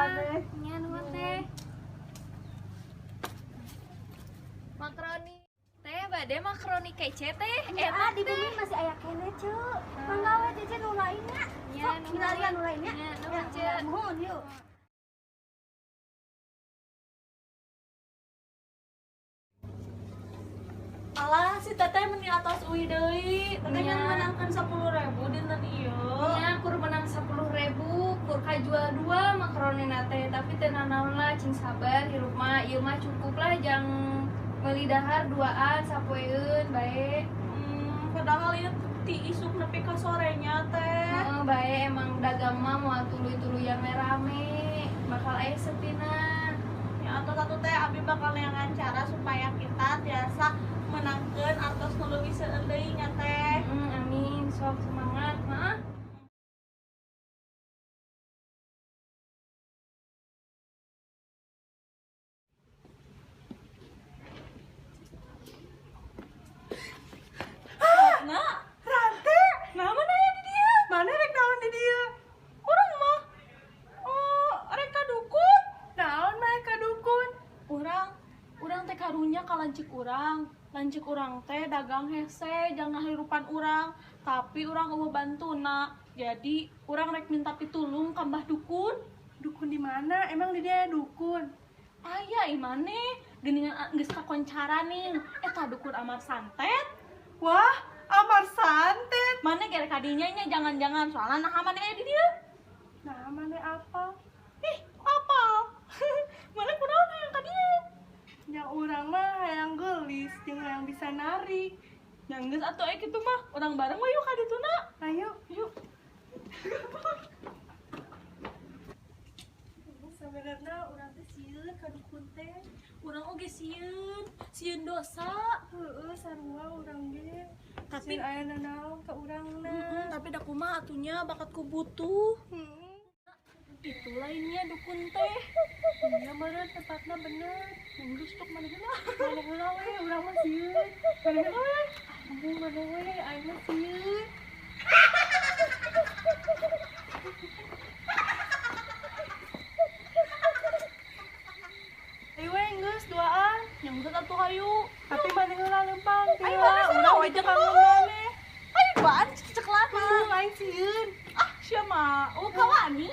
Nya nuhun teh. Makaroni teh bade makaroni kece teh. Enak di bumi masih aya kene, Cuk. Mangga we Cece nu lainnya. Nya Sok milarian nu lainnya. Nya nuhun Cek. Nuhun yuk. Alah si teteh meni atas uwi deui. Teteh kan menangkan 10.000 dinten ieu. Nya kur menang 10.000, kur kajual 2 makaroni nate, tapi teu nanaon lah cing sabar hirup mah ieu mah cukup lah jang meuli dahar 2an sapoeun bae. Padahal ieu ti isuk nepi ka sorenya teh. Heeh bae emang dagang mah moal tuluy-tuluy yang rame, bakal aya sepinan. Ya atau satu teh abi bakal neangan cara supaya kita tiasa menangkeun artos nu leuwih seueur deui nya teh. Amin, sok semangat mah. Nah, Rante, nah mana ya di dia? Mana rek naon di dia? Urang mah rek kadukun. Naon mah kadukun? Urang teh karunya ka lancik urang. Lancik urang teh dagang hese jangan hirupan urang, tapi urang eueuh bantuna. Jadi urang rek minta pitulung ka Mbah Dukun. Dukun di mana? Emang di dia dukun? Aya imane geuningan geus kakoncara nih. Eta dukun Amar Santet. Wah, Amar Santet. Mana gara kadinya nya jangan-jangan soalnya nah mana di dia? Nah, mana apa? Ih, apa? Mana kunaon hayang kadinya? Yang urang mah hayang geulis jeung hayang bisa nari. Yang geus atuh aya kitu mah, urang bareng we yuk ka dituna. Ayo, yuk. Sebenarnya urang teh sieun ka dukun teh. Urang oge sieun dosa. Heeh, sarua urang ge. Tapi aya nanaon ka urangna. Tapi da kumaha atunya bakat ku butuh. Itu lainnya dukun teh. Iya bener tempatnya bener. Yang rustuk mana heula? Mana heula we urang mah sieun. Mana heula we? Ampun mana we aing mah sieun. Geus duaan, yang geus atuh hayu. Tapi mana heula lempang tila. Urang we jeung kangen maneh. Ayo duaan cek lama. Lain sieun. Ah, sia mah. Oh, kawani.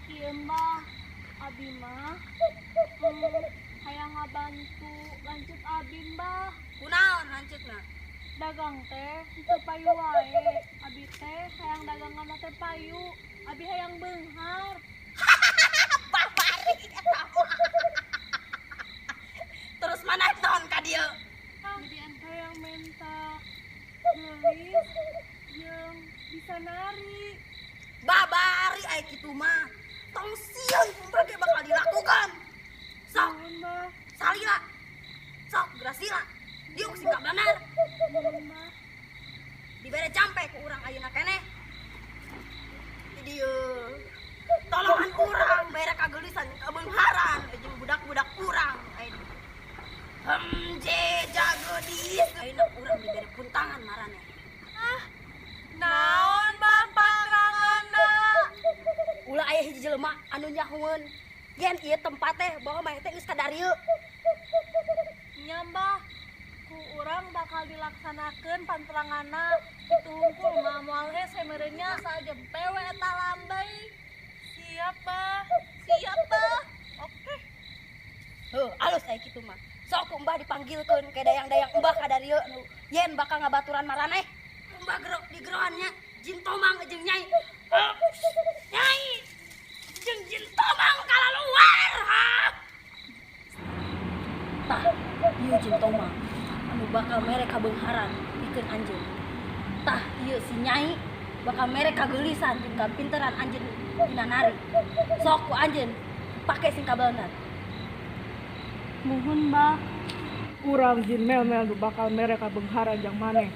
Ieu mah abi mah hayang ngabantu lanjut abi mbah. Kunaon lanjutna? Dagang teh teu payu wae. Abi teh hayang dagangan teh payu. Abi hayang beunghar. Barbari eta mah. Terus mana naon ka dieu? Jadi ente yang minta gelis yang bisa nari. Babari aya kitu mah. Tong sieun kumpul ge bakal dilakukan. Sok, Naon mbah? salila. Sok, grasila. Diuk sing ka bener. Naon mbah? Dibere campe ku urang ayeuna keneh. Di dieu. Tolongan urang bere kageulisan kabeungharan jeung budak-budak urang aya. Je jagodis. Ayeuna urang dibere puntangan marane. Naon mbah panranganna? Ulah aya hiji jelema anu nyahoeun yen ieu tempat teh bahwa mah teh geus kadarieu. Nya mbah, ku urang bakal dilaksanakeun panteranganna. Kitu hungkul mah moal hese meureunnya sajempe we eta lambai. Siap mbah, siap mbah. Oke. Heuh, alus aya kitu mah. Sok ku Mbah dipanggilkeun ke dayang-dayang Mbah kadarieu nu yen bakal ngabaturan maraneh kumba gerok di geroannya jin tomang jeung nyai nyai jeung jin tomang kalaluar tah ieu jin tomang anu bakal mere kabeungharan pikeun anjeun tah ieu si nyai bakal mere kageulisan jeung kapinteran anjeun dina nari sok ku anjeun pake sing kabeunat Muhun Mbah. Urang jin mel-mel nu bakal mere kabeungharan jang maneh.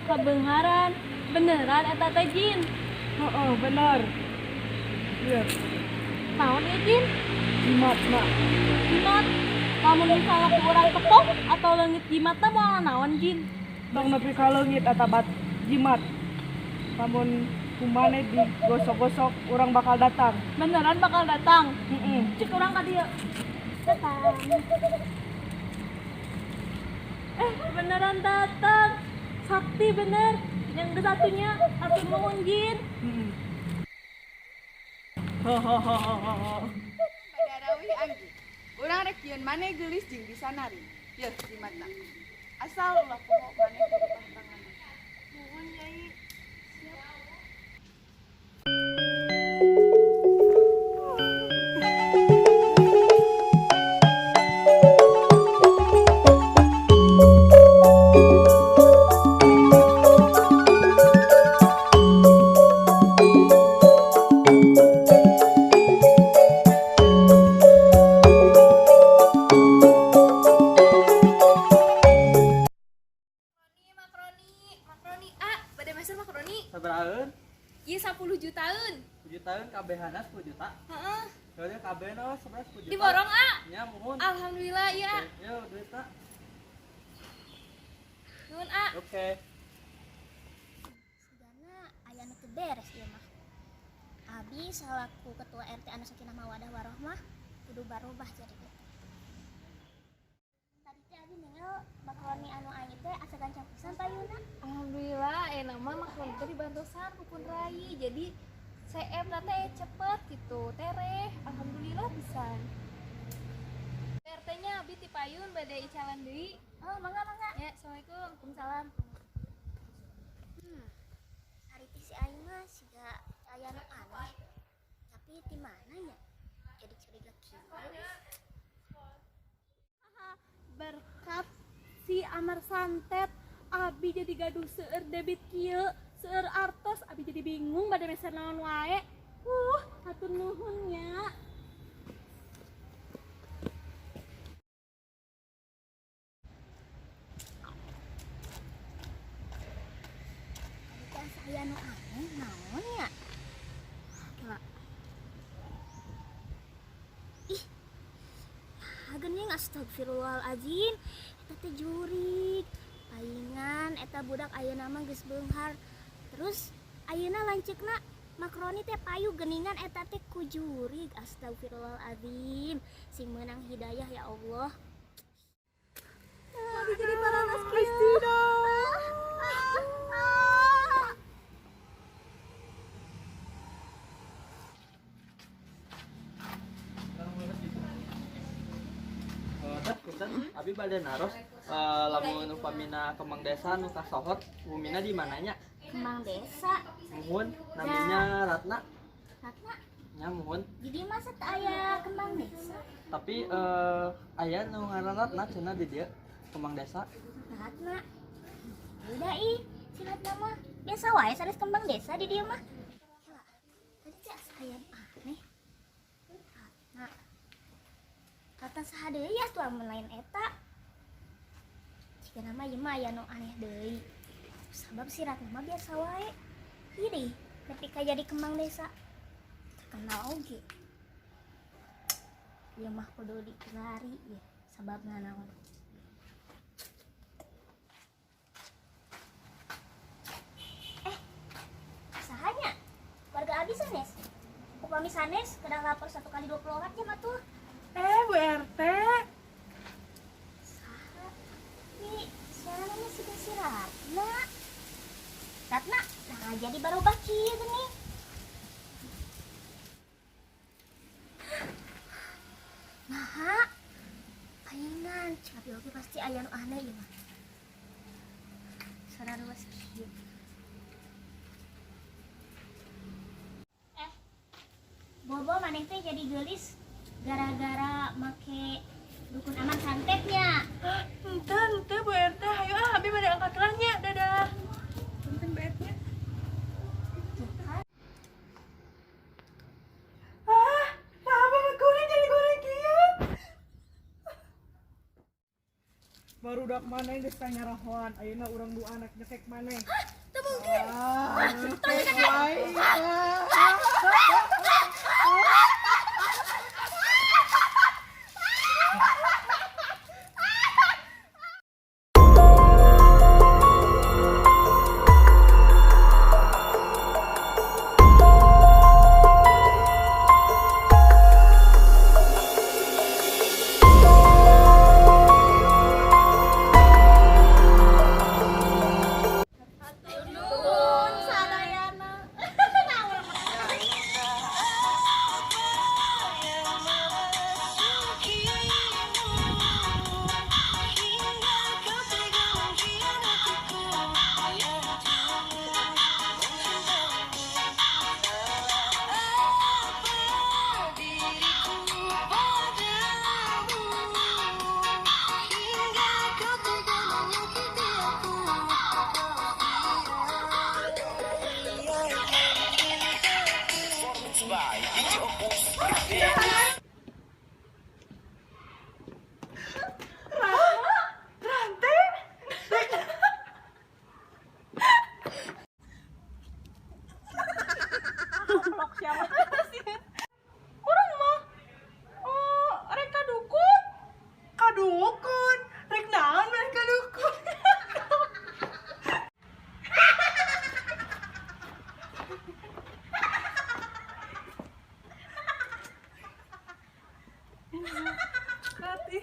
Kabeungharan beneran eta teh jin. Heeh, bener. Ieu, Naon ieu jin? jimatna. Jimat. Lamun misalnya ku urang tepok atau leungit jimatna moal naon jin? Tong nepi ka leungit eta bat jimat. Lamun kumaneh digosok-gosok urang bakal datang. Beneran bakal datang. Heeh. Cek urang ka dieu. Datang. Beneran datang. Sakti bener. Yang satunya atur nuhun jin. Heeh. Hahaha. Padarawi anggi. Urang rek yeun maneh geulis jeung bisa nari. Yeuh jimatna. Asal ulah poho maneh kudu tantangan. Nuhun Nyai. Makroni bade master makroni. Sabaraeun? Ieu 10 jutaan. 7 tahun kabehana 10 juta. Heeh. Soalnya kabehna 10 juta. Diborong Nya muhun. Alhamdulillah ya. Yo duitna. Nuhun Oke. Sigana aya nu teu beres ieu mah. Abi selaku ketua RT anu sakinah mawadah warohmah kudu barubah jadi kitu. Tadi teh abi ninggal makroni anu aing teh asa gancang pisan payuna. Alhamdulillah nama makroni teh dibantosan rukun rai. Jadi CM na teh cepet gitu. Tereh alhamdulillah pisan. RT-nya abi ti payun bade icalan deui. Oh, mangga. Ya, assalamualaikum. Waalaikumsalam. Hariti si aing mah siga aya nu aneh. Tapi di mana ya? Jadi curiga kieu. Berkat si Amar Santet abi jadi gaduh seueur debit kieu seueur artos abi jadi bingung bade meser naon wae hatur nuhun nya. Jika saya nu aneh naon ya? Lah. Ih. Geuning astagfirullahalazim. Eta teh jurig. Palingan eta budak ayeuna mah geus beunghar. Terus ayeuna lanceukna makroni teh payu geuningan eta teh ku jurig. Astagfirullahalazim. Sing meunang hidayah ya Allah. Abi jadi paranas kieu. Punten, abi bade naros lamun upamina kemang desa nu kasohor, umina di mananya? Kembang desa. Muhun, namanya Ratna. Ratna. Nya muhun. Jadi masa teu aya kembang desa? Tapi aya nu ngaran Ratna cenah di dieu kemang desa. Ratna. Udah si Ratna mah biasa wae sanes kembang desa di dieu mah. Heula. Tadi teh asa aya aneh. Ratna. Kata saha deui ya tuh amun lain eta. Jika nama ieu mah aya nu aneh deui. Sabab si Ratna mah biasa wae. Iri, ketika jadi kembang desa terkenal oge. Ieu mah kudu dikelari ya sababna naon. Sahanya warga abi sanes. Upami sanes kadang lapor 1 kali 24 jam atuh. Bu RT. Saha? Nih, siapa si Ratna? Ratna, nah jadi barobah kieu geuning. Nah, palingan cek abi oge pasti aya nu aneh ieu mah. sarwas kieu. Bobo maneh teh jadi geulis gara-gara make dukun aman santetnya. Ente Bu RT, ayo abi bade angkat lahnya. Dadah. Punten Bu RT. Baru dak mana geus tanya rahoan ayeuna urang dua anak nyekek maneh. Teu mungkin. Nyekek wae. Dukun sadayana. Urang mah rek kadukun. Kadukun. Rek naon rek kadukun. Hati.